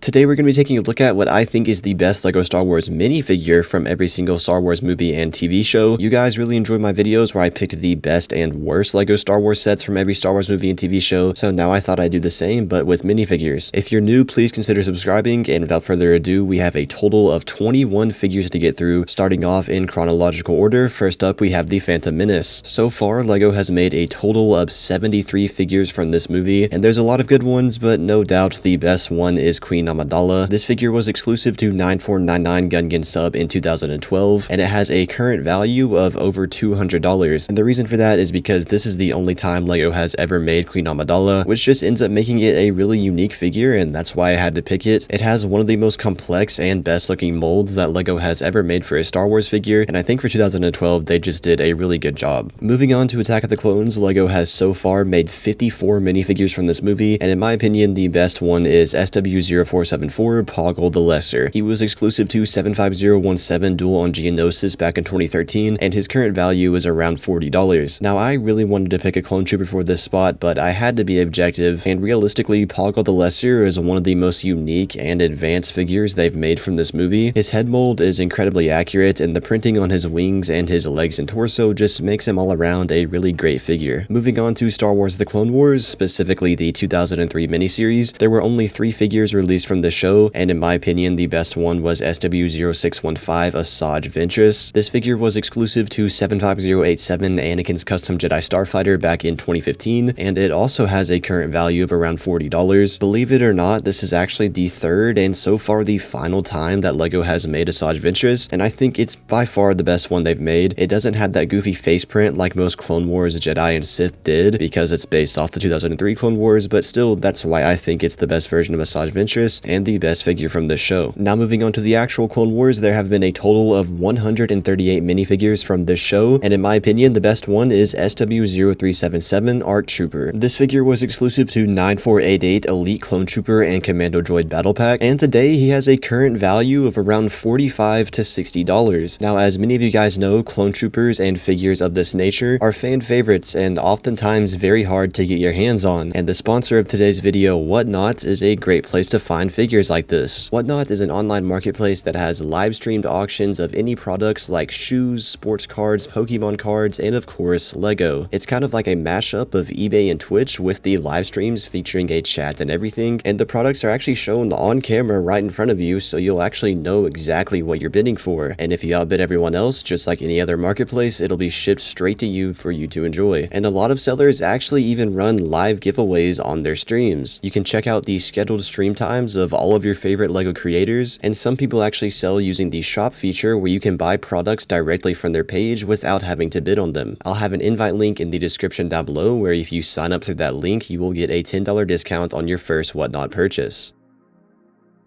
Today we're going to be taking a look at what I think is the best LEGO Star Wars minifigure from every single Star Wars movie and TV show. You guys really enjoy my videos where I picked the best and worst LEGO Star Wars sets from every Star Wars movie and TV show, so now I thought I'd do the same, but with minifigures. If you're new, please consider subscribing, and without further ado, we have a total of 21 figures to get through, starting off in chronological order. First up, we have the Phantom Menace. So far, LEGO has made a total of 73 figures from this movie, and there's a lot of good ones, but no doubt the best one is Queen Amidala. This figure was exclusive to 9499 Gungan sub in 2012, and it has a current value of over $200. And the reason for that is because this is the only time LEGO has ever made Queen Amidala, which just ends up making it a really unique figure, and that's why I had to pick it. It has one of the most complex and best looking molds that LEGO has ever made for a Star Wars figure, and I think for 2012 they just did a really good job. Moving on to Attack of the Clones, LEGO has so far made 54 minifigures from this movie, and in my opinion the best one is SW0474 Poggle the Lesser. He was exclusive to 75017 Duel on Geonosis back in 2013, and his current value is around $40. Now, I really wanted to pick a clone trooper for this spot, but I had to be objective, and realistically, Poggle the Lesser is one of the most unique and advanced figures they've made from this movie. His head mold is incredibly accurate, and the printing on his wings and his legs and torso just makes him all around a really great figure. Moving on to Star Wars The Clone Wars, specifically the 2003 miniseries, there were only 3 figures released from the show, and in my opinion the best one was SW0615 Asajj Ventress. This figure was exclusive to 75087 Anakin's Custom Jedi Starfighter back in 2015, and it also has a current value of around $40. Believe it or not, this is actually the third and so far the final time that LEGO has made Asajj Ventress, and I think it's by far the best one they've made. It doesn't have that goofy face print like most Clone Wars, Jedi, and Sith did, because it's based off the 2003 Clone Wars, but still, that's why I think it's the best version of Asajj Ventress and the best figure from this show. Now moving on to the actual Clone Wars, there have been a total of 138 minifigures from this show, and in my opinion the best one is SW0377 ARC Trooper. This figure was exclusive to 9488 Elite Clone Trooper and Commando Droid Battle Pack, and today he has a current value of around $45 to $60. Now, as many of you guys know, Clone Troopers and figures of this nature are fan favorites and oftentimes very hard to get your hands on, and the sponsor of today's video, Whatnot, is a great place to find figures like this. Whatnot is an online marketplace that has live streamed auctions of any products like shoes, sports cards, Pokemon cards, and of course LEGO. It's kind of like a mashup of eBay and Twitch with the live streams featuring a chat and everything, and the products are actually shown on camera right in front of you, so you'll actually know exactly what you're bidding for, and if you outbid everyone else, just like any other marketplace, it'll be shipped straight to you for you to enjoy. And a lot of sellers actually even run live giveaways on their streams. You can check out the scheduled stream times of all of your favorite LEGO creators, and some people actually sell using the shop feature where you can buy products directly from their page without having to bid on them. I'll have an invite link in the description down below where if you sign up through that link, you will get a $10 discount on your first Whatnot purchase.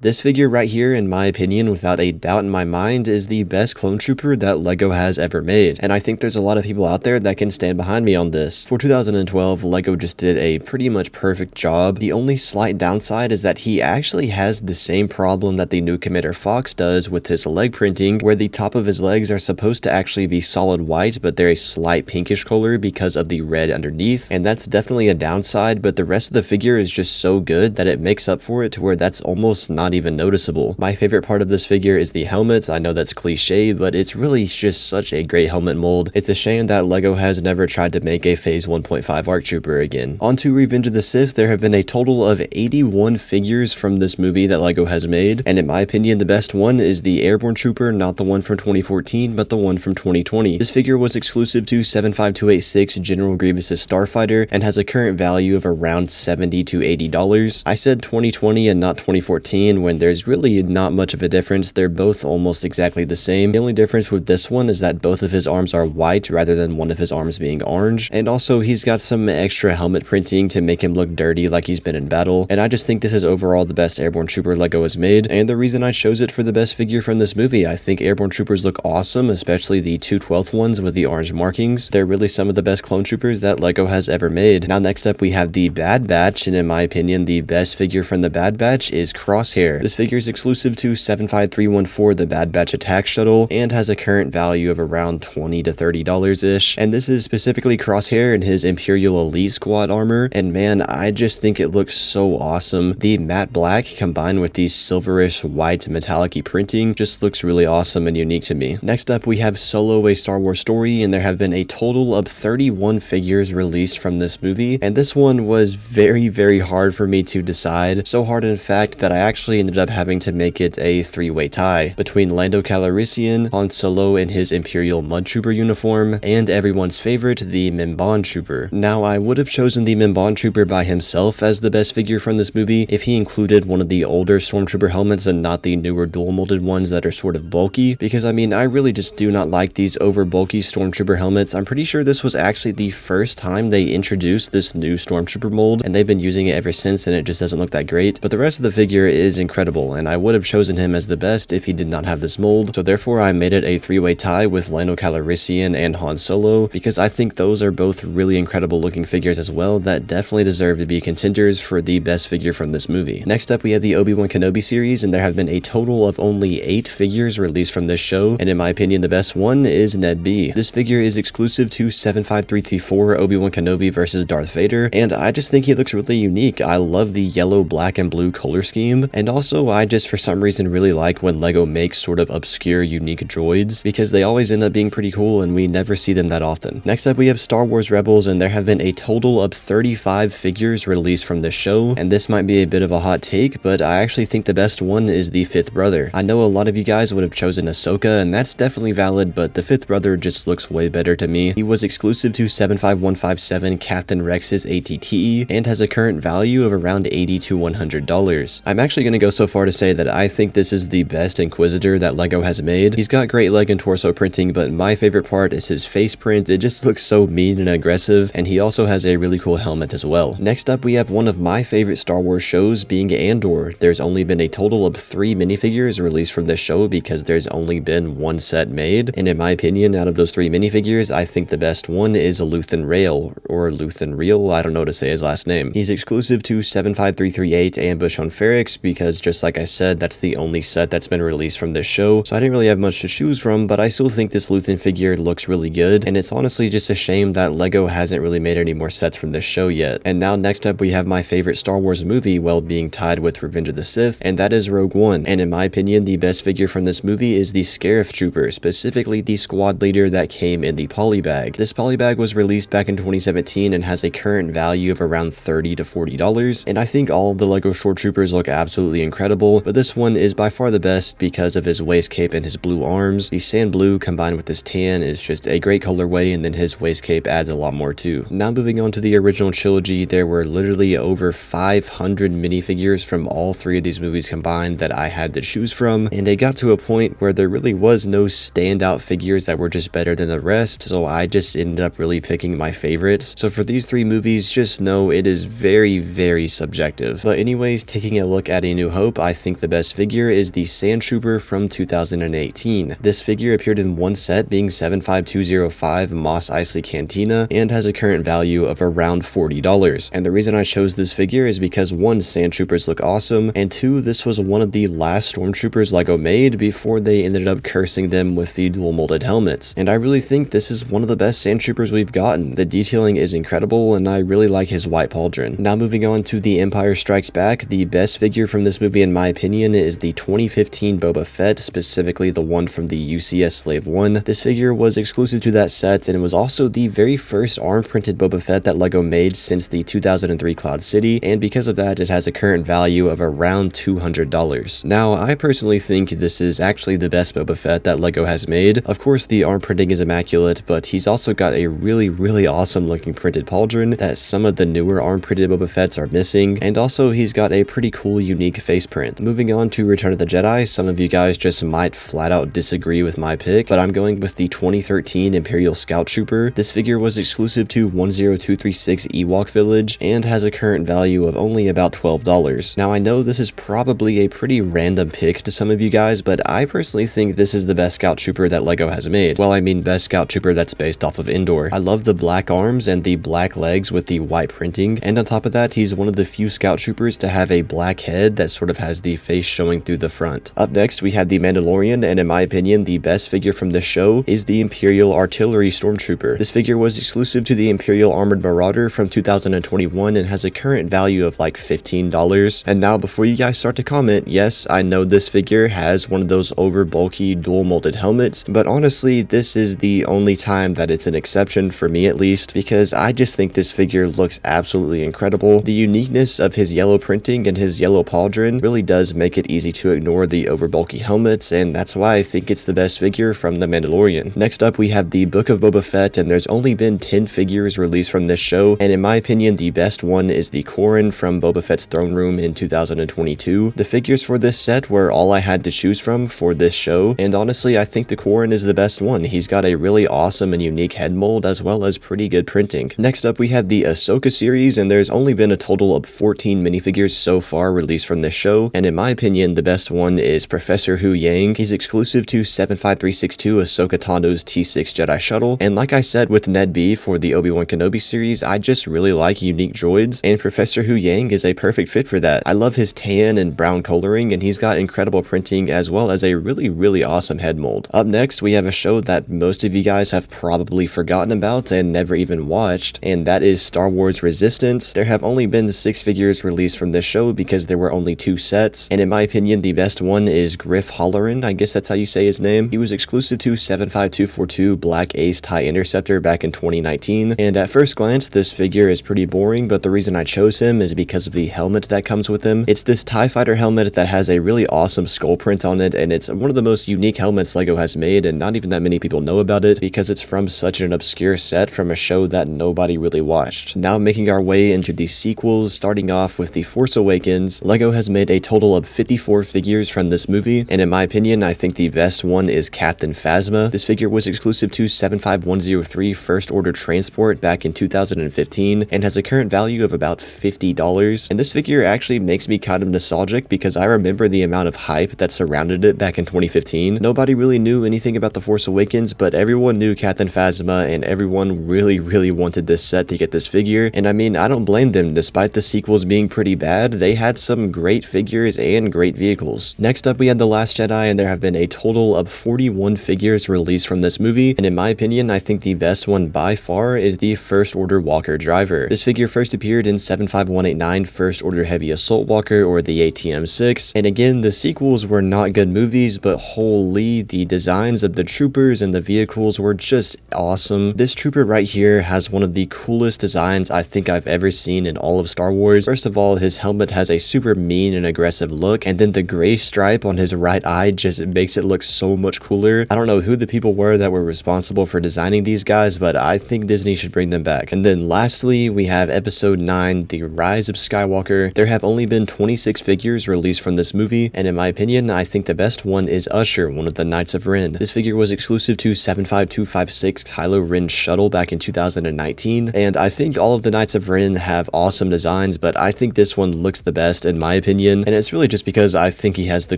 This figure right here, in my opinion, without a doubt in my mind, is the best clone trooper that LEGO has ever made, and I think there's a lot of people out there that can stand behind me on this. For 2012, LEGO just did a pretty much perfect job. The only slight downside is that he actually has the same problem that the new Commander Fox does with his leg printing, where the top of his legs are supposed to actually be solid white, but they're a slight pinkish color because of the red underneath, and that's definitely a downside, but the rest of the figure is just so good that it makes up for it to where that's almost not even noticeable. My favorite part of this figure is the helmet. I know that's cliche, but it's really just such a great helmet mold. It's a shame that LEGO has never tried to make a Phase 1.5 ARC Trooper again. On to Revenge of the Sith, there have been a total of 81 figures from this movie that LEGO has made, and in my opinion the best one is the Airborne Trooper, not the one from 2014, but the one from 2020. This figure was exclusive to 75286 General Grievous' Starfighter and has a current value of around $70 to $80. I said 2020 and not 2014 when there's really not much of a difference. They're both almost exactly the same. The only difference with this one is that both of his arms are white rather than one of his arms being orange, and also he's got some extra helmet printing to make him look dirty like he's been in battle, and I just think this is overall the best Airborne Trooper LEGO has made, and the reason I chose it for the best figure from this movie. I think Airborne Troopers look awesome, especially the 2/12 ones with the orange markings. They're really some of the best clone troopers that LEGO has ever made. Now next up we have the Bad Batch, and in my opinion the best figure from the Bad Batch is Crosshair. Crosshair. This figure is exclusive to 75314, the Bad Batch attack shuttle, and has a current value of around $20 to $30-ish. And this is specifically Crosshair in his Imperial Elite Squad armor, and man, I just think it looks so awesome. The matte black combined with the silverish white metallic-y printing just looks really awesome and unique to me. Next up, we have Solo: A Star Wars Story, and there have been a total of 31 figures released from this movie, and this one was very hard for me to decide. So hard, in fact, that I actually ended up having to make it a three-way tie between Lando Calrissian, Han Solo in his Imperial Mud Trooper uniform, and everyone's favorite, the Mimban Trooper. Now, I would have chosen the Mimban Trooper by himself as the best figure from this movie if he included one of the older Stormtrooper helmets and not the newer dual-molded ones that are sort of bulky, because I mean, I really just do not like these over bulky Stormtrooper helmets. I'm pretty sure this was actually the first time they introduced this new Stormtrooper mold, and they've been using it ever since, and it just doesn't look that great. But the rest of the figure is incredible, and I would have chosen him as the best if he did not have this mold, so therefore I made it a three-way tie with Lando Calrissian and Han Solo, because I think those are both really incredible looking figures as well that definitely deserve to be contenders for the best figure from this movie. Next up, we have the Obi-Wan Kenobi series, and there have been a total of only 8 figures released from this show, and in my opinion the best one is Ned B. This figure is exclusive to 75334 Obi-Wan Kenobi versus Darth Vader, and I just think he looks really unique. I love the yellow, black, and blue color scheme, and also I just for some reason really like when LEGO makes sort of obscure, unique droids, because they always end up being pretty cool and we never see them that often. Next up, we have Star Wars Rebels, and there have been a total of 35 figures released from this show, and this might be a bit of a hot take, but I actually think the best one is the fifth brother. I know a lot of you guys would have chosen Ahsoka, and that's definitely valid, but the fifth brother just looks way better to me. He was exclusive to 75157 Captain Rex's ATTE, and has a current value of around $80 to $100. I'm actually going to go so far to say that I think this is the best Inquisitor that LEGO has made. He's got great leg and torso printing, but my favorite part is his face print. It just looks so mean and aggressive, and he also has a really cool helmet as well. Next up, we have one of my favorite Star Wars shows, being Andor. There's only been a total of 3 minifigures released from this show because there's only been one set made, and in my opinion, out of those 3 minifigures, I think the best one is Luthen Rael, or Luthen Real, I don't know how to say his last name. He's exclusive to 75338 Ambush on Ferrix because, just like I said, that's the only set that's been released from this show, so I didn't really have much to choose from, but I still think this Luthen figure looks really good, and it's honestly just a shame that LEGO hasn't really made any more sets from this show yet. And now next up, we have my favorite Star Wars movie while being tied with Revenge of the Sith, and that is Rogue One. And in my opinion, the best figure from this movie is the Scarif Trooper, specifically the squad leader that came in the polybag. This polybag was released back in 2017 and has a current value of around $30 to $40, and I think all of the LEGO Shore Troopers look absolutely incredible, but this one is by far the best because of his waist cape and his blue arms. The sand blue combined with this tan is just a great colorway, and then his waist cape adds a lot more too. Now moving on to the original trilogy, there were literally over 500 minifigures from all 3 of these movies combined that I had to choose from, and it got to a point where there really was no standout figures that were just better than the rest, so I just ended up really picking my favorites. So for these 3 movies, just know it is very subjective. But anyways, taking a look at A New Hope, I think the best figure is the Sand Trooper from 2018. This figure appeared in one set, being 75205 Mos Eisley Cantina, and has a current value of around $40. And the reason I chose this figure is because 1, Sand Troopers look awesome, and 2, this was one of the last Stormtroopers LEGO made before they ended up cursing them with the dual molded helmets. And I really think this is one of the best Sand Troopers we've gotten. The detailing is incredible, and I really like his white pauldron. Now moving on to The Empire Strikes Back, the best figure from this movie in my opinion is the 2015 Boba Fett, specifically the one from the UCS Slave 1. This figure was exclusive to that set, and it was also the very first arm printed Boba Fett that LEGO made since the 2003 Cloud City, and because of that, it has a current value of around $200. Now, I personally think this is actually the best Boba Fett that LEGO has made. Of course, the arm printing is immaculate, but he's also got a really awesome looking printed pauldron that some of the newer arm printed Boba Fetts are missing, and also he's got a pretty cool unique face print. Moving on to Return of the Jedi, some of you guys just might flat out disagree with my pick, but I'm going with the 2013 Imperial Scout Trooper. This figure was exclusive to 10236 Ewok Village and has a current value of only about $12. Now I know this is probably a pretty random pick to some of you guys, but I personally think this is the best Scout Trooper that LEGO has made. Well, I mean best Scout Trooper that's based off of Andor. I love the black arms and the black legs with the white printing, and on top of that, he's one of the few Scout Troopers to have a black head that sort of has the face showing through the front. Up next, we have the Mandalorian, and in my opinion, the best figure from this show is the Imperial Artillery Stormtrooper. This figure was exclusive to the Imperial Armored Marauder from 2021 and has a current value of like $15. And now, before you guys start to comment, yes, I know this figure has one of those over bulky dual molded helmets, but honestly, this is the only time that it's an exception for me at least, because I just think this figure looks absolutely incredible. The uniqueness of his yellow printing and his yellow pauldron really does make it easy to ignore the over bulky helmets, and that's why I think it's the best figure from The Mandalorian. Next up, we have the Book of Boba Fett, and there's only been 10 figures released from this show, and in my opinion, the best one is the Corrin from Boba Fett's throne room in 2022. The figures for this set were all I had to choose from for this show, and honestly, I think the Corrin is the best one. He's got a really awesome and unique head mold as well as pretty good printing. Next up, we have the Ahsoka series, and there's only been a total of 14 minifigures so far released from this show, and in my opinion, the best one is Professor Hu Yang. He's exclusive to 75362 Ahsoka Tano's T6 Jedi Shuttle, and like I said with Ned B for the Obi-Wan Kenobi series, I just really like unique droids, and Professor Hu Yang is a perfect fit for that. I love his tan and brown coloring, and he's got incredible printing as well as a really awesome head mold. Up next, we have a show that most of you guys have probably forgotten about and never even watched, and that is Star Wars Resistance. There have only been 6 figures released from this show because there were only 2 sets, and in my opinion, the best one is Griff Halloran. I guess that's how you say his name. He was exclusive to 75242 Black Ace TIE Interceptor back in 2019, and at first glance, this figure is pretty boring, but the reason I chose him is because of the helmet that comes with him. It's this TIE Fighter helmet that has a really awesome skull print on it, and it's one of the most unique helmets LEGO has made, and not even that many people know about it because it's from such an obscure set from a show that nobody really watched. Now making our way into the sequels, starting off with The Force Awakens, LEGO has made a total of 54 figures from this movie, and in my opinion, I think the best one is Captain Phasma. This figure was exclusive to 75103 First Order Transport back in 2015 and has a current value of about $50, and this figure actually makes me kind of nostalgic because I remember the amount of hype that surrounded it back in 2015. Nobody really knew anything about The Force Awakens, but everyone knew Captain Phasma, and everyone really wanted this set to get this figure, and I mean, I don't blame them. Despite the sequels being pretty bad, they had some great figures and great vehicles. Next up, we had The Last Jedi, and there have been a total of 41 figures released from this movie, and in my opinion, I think the best one by far is the First Order Walker Driver. This figure first appeared in 75189 First Order Heavy Assault Walker, or the ATM-6, and again, the sequels were not good movies, but holy, the designs of the troopers and the vehicles were just awesome. This trooper right here has one of the coolest designs I think I've ever seen in all of Star Wars. First of all, his helmet has a super mean and aggressive look, and then the gray stripe on his right eye just makes it look so much cooler. I don't know who the people were that were responsible for designing these guys, but I think Disney should bring them back. And then lastly, we have Episode 9, The Rise of Skywalker. There have only been 26 figures released from this movie, and in my opinion, I think the best one is Usher, one of the Knights of Ren. This figure was exclusive to 75256 Kylo Ren Shuttle back in 2019, and I think all of the Knights of Ren have awesome designs, but I think this one looks the best in my opinion, and it's really just because I think he has the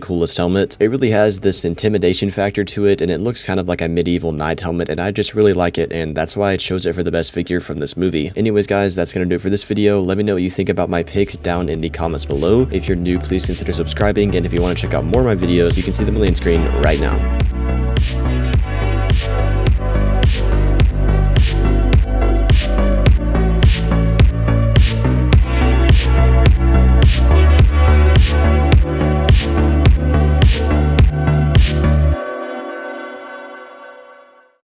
coolest helmet. It really has this intimidation factor to it, and it looks kind of like a medieval knight helmet, and I just really like it, and that's why I chose it for the best figure from this movie. Anyways guys, that's gonna do it for this video. Let me know what you think about my picks down in the comments below. If you're new, please consider subscribing, and if you want to check out more of my videos, you can see them on the screen right now.